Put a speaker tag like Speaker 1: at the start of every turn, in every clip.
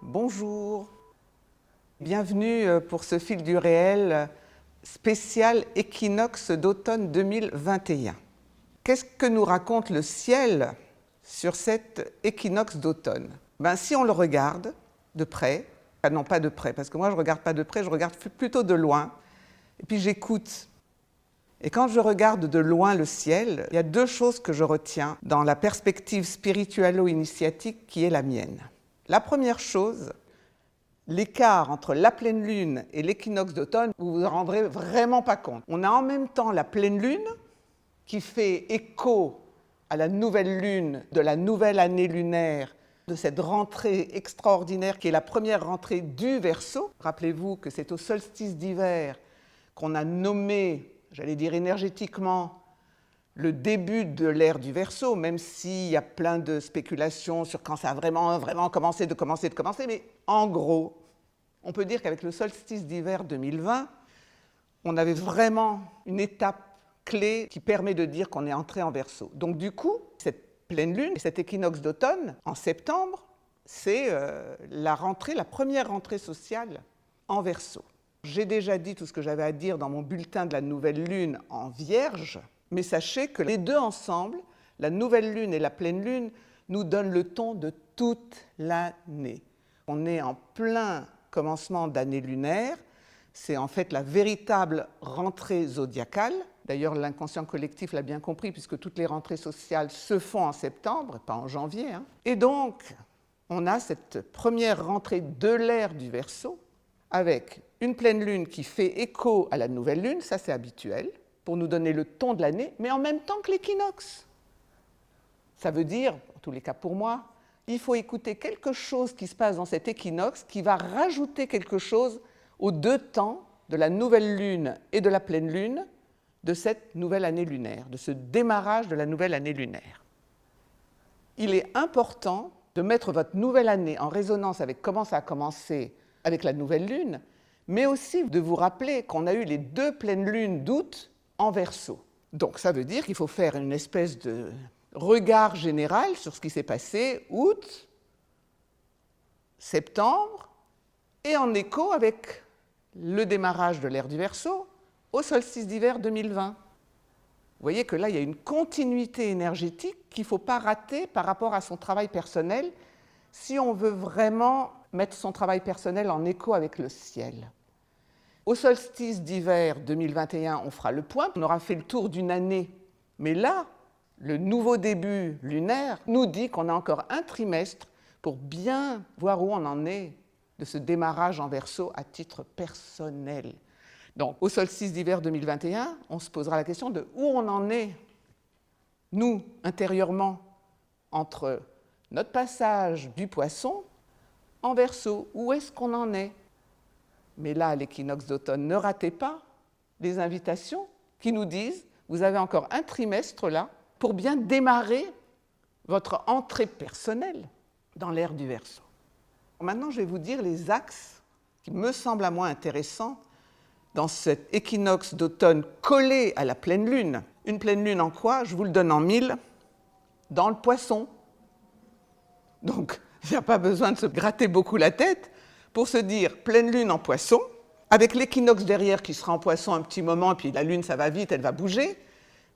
Speaker 1: Bonjour, bienvenue pour ce fil du réel spécial équinoxe d'automne 2021. Qu'est-ce que nous raconte le ciel sur cet équinoxe d'automne? Si on le regarde de près, non pas de près, parce que moi je ne regarde pas de près, je regarde plutôt de loin, et puis j'écoute. Et quand je regarde de loin le ciel, il y a deux choses que je retiens dans la perspective spiritualo-initiatique qui est la mienne. La première chose, l'écart entre la pleine lune et l'équinoxe d'automne, vous vous en rendrez vraiment pas compte. On a en même temps la pleine lune qui fait écho à la nouvelle lune de la nouvelle année lunaire, de cette rentrée extraordinaire qui est la première rentrée du Verseau. Rappelez-vous que c'est au solstice d'hiver qu'on a nommé, j'allais dire énergétiquement, le début de l'ère du Verseau, même s'il y a plein de spéculations sur quand ça a vraiment commencé, mais en gros, on peut dire qu'avec le solstice d'hiver 2020, on avait vraiment une étape clé qui permet de dire qu'on est entré en Verseau. Donc du coup, cette pleine lune, cet équinoxe d'automne, en septembre, c'est la première rentrée sociale en Verseau. J'ai déjà dit tout ce que j'avais à dire dans mon bulletin de la nouvelle lune en Vierge, mais sachez que les deux ensemble, la nouvelle lune et la pleine lune, nous donnent le ton de toute l'année. On est en plein commencement d'année lunaire, c'est en fait la véritable rentrée zodiacale. D'ailleurs, l'inconscient collectif l'a bien compris, puisque toutes les rentrées sociales se font en septembre, pas en janvier. Et donc, on a cette première rentrée de l'ère du Verseau, avec une pleine lune qui fait écho à la nouvelle lune, ça c'est habituel, pour nous donner le ton de l'année, mais en même temps que l'équinoxe. Ça veut dire, en tous les cas pour moi, il faut écouter quelque chose qui se passe dans cet équinoxe qui va rajouter quelque chose aux deux temps de la nouvelle lune et de la pleine lune de cette nouvelle année lunaire, de ce démarrage de la nouvelle année lunaire. Il est important de mettre votre nouvelle année en résonance avec comment ça a commencé avec la nouvelle lune, mais aussi de vous rappeler qu'on a eu les deux pleines lunes d'août en Verseau. Donc ça veut dire qu'il faut faire une espèce de regard général sur ce qui s'est passé août, septembre, et en écho avec le démarrage de l'ère du Verseau au solstice d'hiver 2020. Vous voyez que là, il y a une continuité énergétique qu'il ne faut pas rater par rapport à son travail personnel si on veut vraiment mettre son travail personnel en écho avec le ciel. Au solstice d'hiver 2021, on fera le point, on aura fait le tour d'une année. Mais là, le nouveau début lunaire nous dit qu'on a encore un trimestre pour bien voir où on en est de ce démarrage en Verseau à titre personnel. Donc, au solstice d'hiver 2021, on se posera la question de où on en est, nous, intérieurement, entre notre passage du Poisson en Verseau. Où est-ce qu'on en est? Mais là, à l'équinoxe d'automne, ne ratez pas les invitations qui nous disent « Vous avez encore un trimestre là pour bien démarrer votre entrée personnelle dans l'ère du Verseau. » Maintenant, je vais vous dire les axes qui me semblent à moi intéressants dans cet équinoxe d'automne collé à la pleine lune. Une pleine lune en quoi? Je vous le donne en 1000. Dans le Poisson. Donc, il n'y a pas besoin de se gratter beaucoup la tête pour se dire pleine lune en Poisson, avec l'équinoxe derrière qui sera en Poisson un petit moment, et puis la lune, ça va vite, elle va bouger.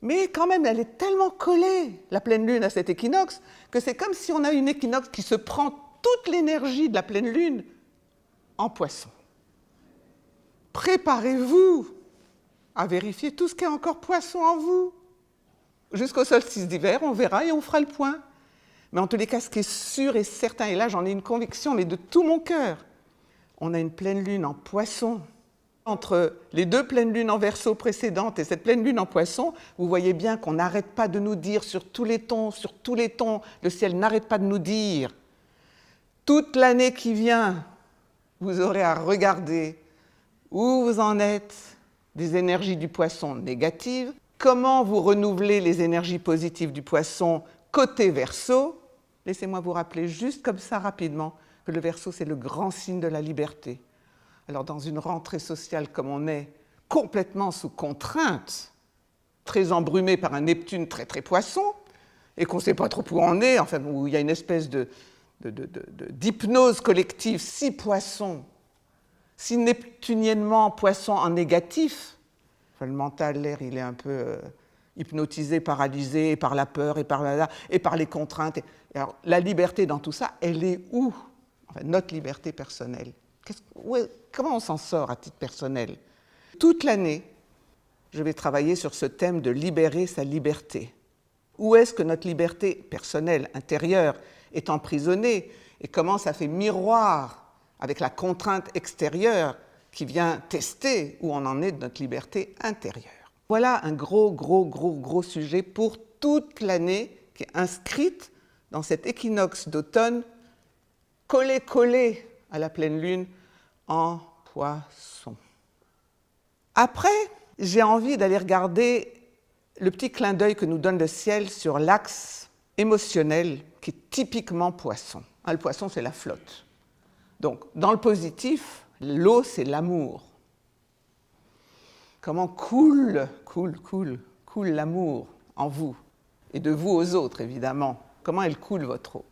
Speaker 1: Mais quand même, elle est tellement collée, la pleine lune, à cet équinoxe, que c'est comme si on a une équinoxe qui se prend toute l'énergie de la pleine lune en Poisson. Préparez-vous à vérifier tout ce qui est encore Poisson en vous. Jusqu'au solstice d'hiver, on verra et on fera le point. Mais en tous les cas, ce qui est sûr et certain, et là j'en ai une conviction, mais de tout mon cœur, on a une pleine lune en Poisson. Entre les deux pleines lunes en Verseau précédentes et cette pleine lune en Poisson, vous voyez bien qu'on n'arrête pas de nous dire sur tous les tons, le ciel n'arrête pas de nous dire. Toute l'année qui vient, vous aurez à regarder où vous en êtes des énergies du Poisson négatives, comment vous renouvelez les énergies positives du Poisson côté Verseau. Laissez-moi vous rappeler juste comme ça rapidement que le Verseau, c'est le grand signe de la liberté. Alors dans une rentrée sociale comme on est, complètement sous contrainte, très embrumé par un Neptune très très Poisson, et qu'on ne sait pas trop où on est, enfin où il y a une espèce de d'hypnose collective, si Poisson, si neptuniennement Poisson en négatif, enfin, le mental, l'air, il est un peu hypnotisé, paralysé par la peur et par les contraintes. Alors, la liberté dans tout ça, elle est où? Enfin, notre liberté personnelle. Comment on s'en sort à titre personnel? Toute l'année, je vais travailler sur ce thème de libérer sa liberté. Où est-ce que notre liberté personnelle, intérieure, est emprisonnée et comment ça fait miroir avec la contrainte extérieure qui vient tester où on en est de notre liberté intérieure. Voilà un gros sujet pour toute l'année qui est inscrite dans cet équinoxe d'automne collé à la pleine lune en Poisson. Après, j'ai envie d'aller regarder le petit clin d'œil que nous donne le ciel sur l'axe émotionnel qui est typiquement Poisson. Le Poisson, c'est la flotte. Donc, dans le positif, l'eau, c'est l'amour. Comment coule l'amour en vous et de vous aux autres, évidemment. Comment elle coule, votre eau.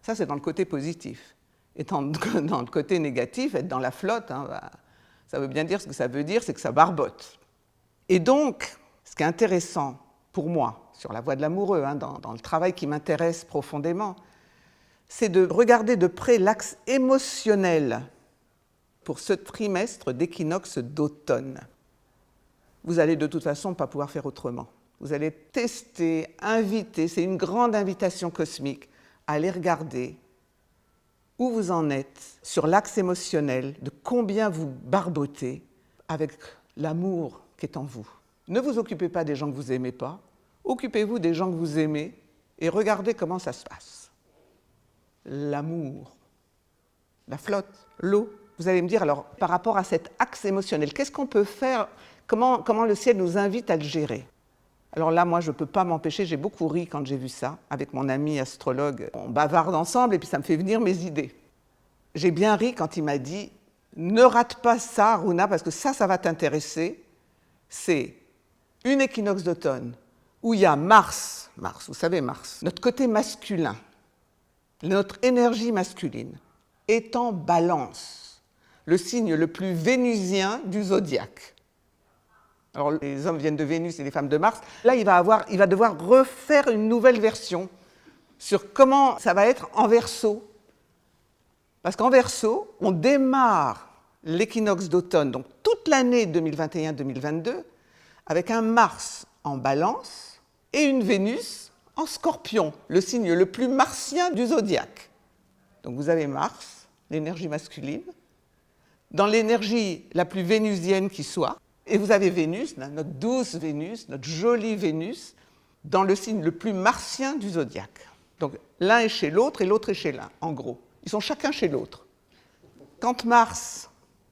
Speaker 1: Ça, c'est dans le côté positif. Et dans le côté négatif, être dans la flotte, ça veut bien dire ce que ça veut dire, c'est que ça barbote. Et donc, ce qui est intéressant pour moi, sur la voie de l'amoureux, dans le travail qui m'intéresse profondément, c'est de regarder de près l'axe émotionnel pour ce trimestre d'équinoxe d'automne. Vous allez de toute façon pas pouvoir faire autrement. Vous allez tester, inviter, c'est une grande invitation cosmique à aller regarder où vous en êtes sur l'axe émotionnel, de combien vous barbotez avec l'amour qui est en vous. Ne vous occupez pas des gens que vous n'aimez pas, occupez-vous des gens que vous aimez et regardez comment ça se passe. L'amour, la flotte, l'eau. Vous allez me dire, alors, par rapport à cet axe émotionnel, qu'est-ce qu'on peut faire? Comment le ciel nous invite à le gérer? Alors là, moi, je ne peux pas m'empêcher, j'ai beaucoup ri quand j'ai vu ça, avec mon ami astrologue. On bavarde ensemble et puis ça me fait venir mes idées. J'ai bien ri quand il m'a dit « Ne rate pas ça, Runa, parce que ça va t'intéresser. » C'est une équinoxe d'automne où il y a Mars, vous savez Mars, notre côté masculin, notre énergie masculine, est en balance, le signe le plus vénusien du zodiaque. Alors, les hommes viennent de Vénus et les femmes de Mars. Là, il va devoir refaire une nouvelle version sur comment ça va être en Verseau. Parce qu'en Verseau, on démarre l'équinoxe d'automne, donc toute l'année 2021-2022, avec un Mars en Balance et une Vénus en Scorpion, le signe le plus martien du zodiaque. Donc vous avez Mars, l'énergie masculine, dans l'énergie la plus vénusienne qui soit. Et vous avez Vénus, notre douce Vénus, notre jolie Vénus, dans le signe le plus martien du zodiaque. Donc l'un est chez l'autre et l'autre est chez l'un, en gros. Ils sont chacun chez l'autre. Quand Mars,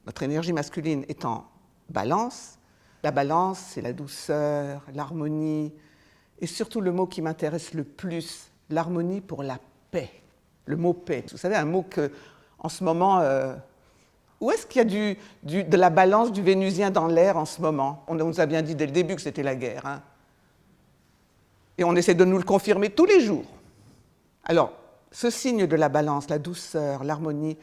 Speaker 1: notre énergie masculine, est en Balance, la Balance, c'est la douceur, l'harmonie, et surtout le mot qui m'intéresse le plus, l'harmonie pour la paix. Le mot paix. Vous savez, un mot que, en ce moment... Où est-ce qu'il y a de la balance du vénusien dans l'air en ce moment? On nous a bien dit dès le début que c'était la guerre. Et on essaie de nous le confirmer tous les jours. Alors, ce signe de la balance, la douceur, l'harmonie,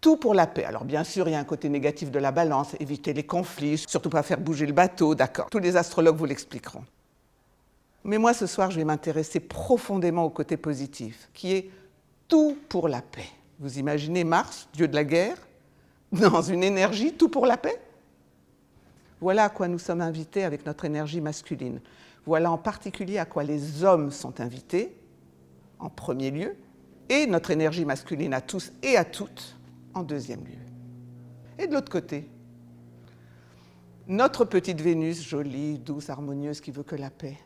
Speaker 1: tout pour la paix. Alors bien sûr, il y a un côté négatif de la balance, éviter les conflits, surtout pas faire bouger le bateau, d'accord. Tous les astrologues vous l'expliqueront. Mais moi, ce soir, je vais m'intéresser profondément au côté positif, qui est tout pour la paix. Vous imaginez Mars, dieu de la guerre, dans une énergie tout pour la paix? Voilà à quoi nous sommes invités avec notre énergie masculine. Voilà en particulier à quoi les hommes sont invités, en premier lieu, et notre énergie masculine à tous et à toutes, en deuxième lieu. Et de l'autre côté, notre petite Vénus, jolie, douce, harmonieuse, qui veut que la paix,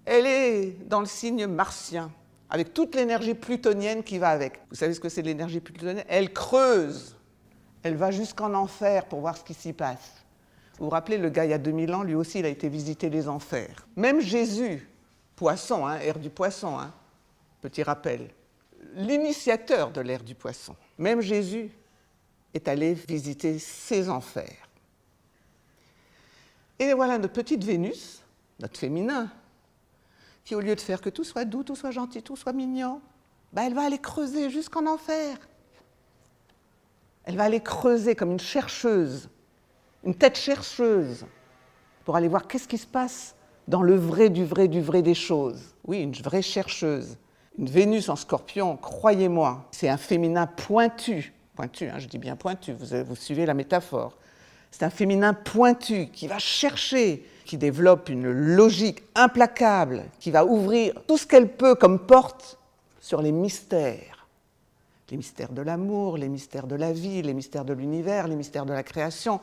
Speaker 1: elle est dans le signe martien, avec toute l'énergie plutonienne qui va avec. Vous savez ce que c'est l'énergie plutonienne? Elle creuse. Elle va jusqu'en enfer pour voir ce qui s'y passe. Vous vous rappelez, le gars, il y a 2000 ans, lui aussi, il a été visiter les enfers. Même Jésus, Poisson, ère du Poisson, petit rappel, l'initiateur de l'ère du Poisson, même Jésus est allé visiter ces enfers. Et voilà notre petite Vénus, notre féminin, qui au lieu de faire que tout soit doux, tout soit gentil, tout soit mignon, elle va aller creuser jusqu'en enfer. Elle va aller creuser comme une chercheuse, une tête chercheuse, pour aller voir qu'est-ce qui se passe dans le vrai du vrai du vrai des choses. Oui, une vraie chercheuse. Une Vénus en Scorpion, croyez-moi, c'est un féminin pointu. Pointu, je dis bien pointu, vous suivez la métaphore. C'est un féminin pointu qui va chercher, qui développe une logique implacable, qui va ouvrir tout ce qu'elle peut comme porte sur les mystères. Les mystères de l'amour, les mystères de la vie, les mystères de l'univers, les mystères de la création.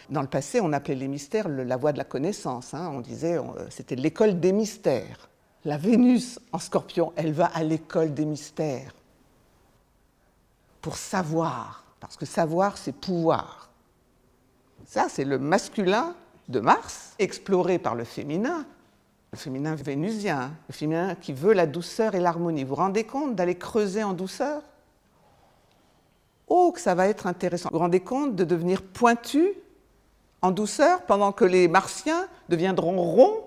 Speaker 1: Dans le passé, on appelait les mystères la voie de la connaissance. On disait c'était l'école des mystères. La Vénus en Scorpion, elle va à l'école des mystères pour savoir, parce que savoir, c'est pouvoir. Ça, c'est le masculin de Mars, exploré par le féminin vénusien, le féminin qui veut la douceur et l'harmonie. Vous vous rendez compte d'aller creuser en douceur ? Oh, que ça va être intéressant. Vous vous rendez compte de devenir pointu en douceur pendant que les Martiens deviendront ronds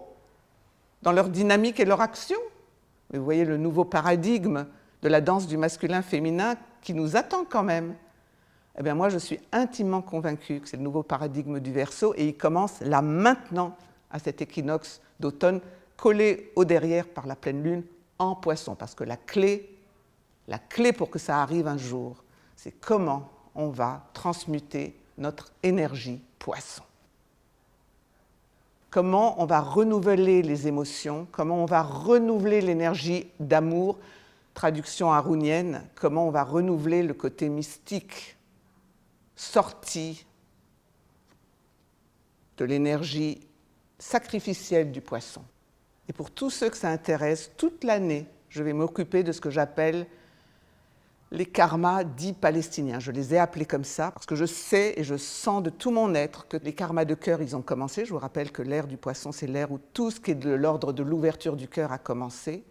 Speaker 1: dans leur dynamique et leur action. Mais vous voyez le nouveau paradigme de la danse du masculin-féminin qui nous attend quand même. Eh bien moi, je suis intimement convaincue que c'est le nouveau paradigme du Verseau et il commence là maintenant, à cet équinoxe d'automne, collé au derrière par la pleine lune en Poisson. Parce que la clé pour que ça arrive un jour, c'est comment on va transmuter notre énergie Poisson. Comment on va renouveler les émotions, comment on va renouveler l'énergie d'amour, traduction arunienne, comment on va renouveler le côté mystique, sorti de l'énergie sacrificielle du Poisson. Et pour tous ceux que ça intéresse, toute l'année, je vais m'occuper de ce que j'appelle les karmas dits palestiniens. Je les ai appelés comme ça parce que je sais et je sens de tout mon être que les karmas de cœur, ils ont commencé. Je vous rappelle que l'ère du Poisson, c'est l'ère où tout ce qui est de l'ordre de l'ouverture du cœur a commencé.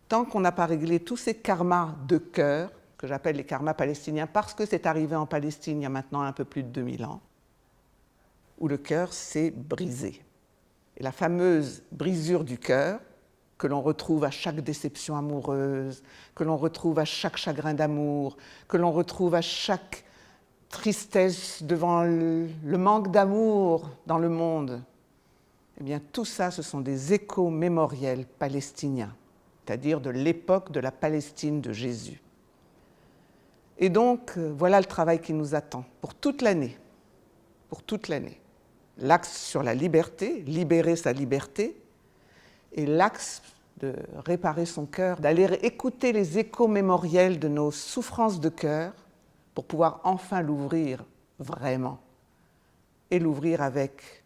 Speaker 1: Tant qu'on n'a pas réglé tous ces karmas de cœur, que j'appelle les karmas palestiniens, parce que c'est arrivé en Palestine il y a maintenant un peu plus de 2000 ans, où le cœur s'est brisé. Et la fameuse brisure du cœur, que l'on retrouve à chaque déception amoureuse, que l'on retrouve à chaque chagrin d'amour, que l'on retrouve à chaque tristesse devant le manque d'amour dans le monde, eh bien tout ça, ce sont des échos mémoriels palestiniens, c'est-à-dire de l'époque de la Palestine de Jésus. Et donc, voilà le travail qui nous attend pour toute l'année. Pour toute l'année. L'axe sur la liberté, libérer sa liberté, et l'axe de réparer son cœur, d'aller écouter les échos mémoriels de nos souffrances de cœur pour pouvoir enfin l'ouvrir vraiment. Et l'ouvrir avec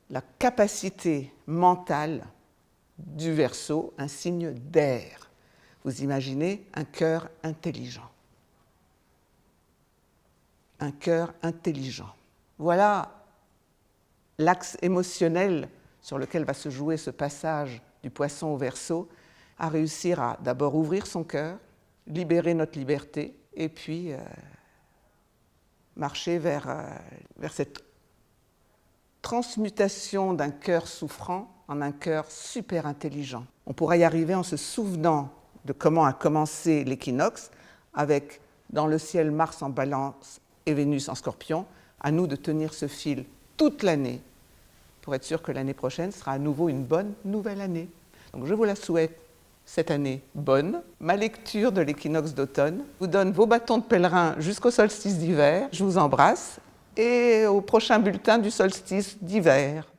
Speaker 1: la capacité mentale du Verseau, un signe d'air. Vous imaginez un cœur intelligent. Un cœur intelligent. Voilà l'axe émotionnel sur lequel va se jouer ce passage du Poisson au Verseau, à réussir à d'abord ouvrir son cœur, libérer notre liberté, et puis marcher vers cette transmutation d'un cœur souffrant en un cœur super intelligent. On pourra y arriver en se souvenant de comment a commencé l'équinoxe, avec dans le ciel Mars en Balance et Vénus en Scorpion, à nous de tenir ce fil toute l'année, pour être sûr que l'année prochaine sera à nouveau une bonne nouvelle année. Donc je vous la souhaite cette année bonne. Ma lecture de l'équinoxe d'automne vous donne vos bâtons de pèlerin jusqu'au solstice d'hiver. Je vous embrasse et au prochain bulletin du solstice d'hiver.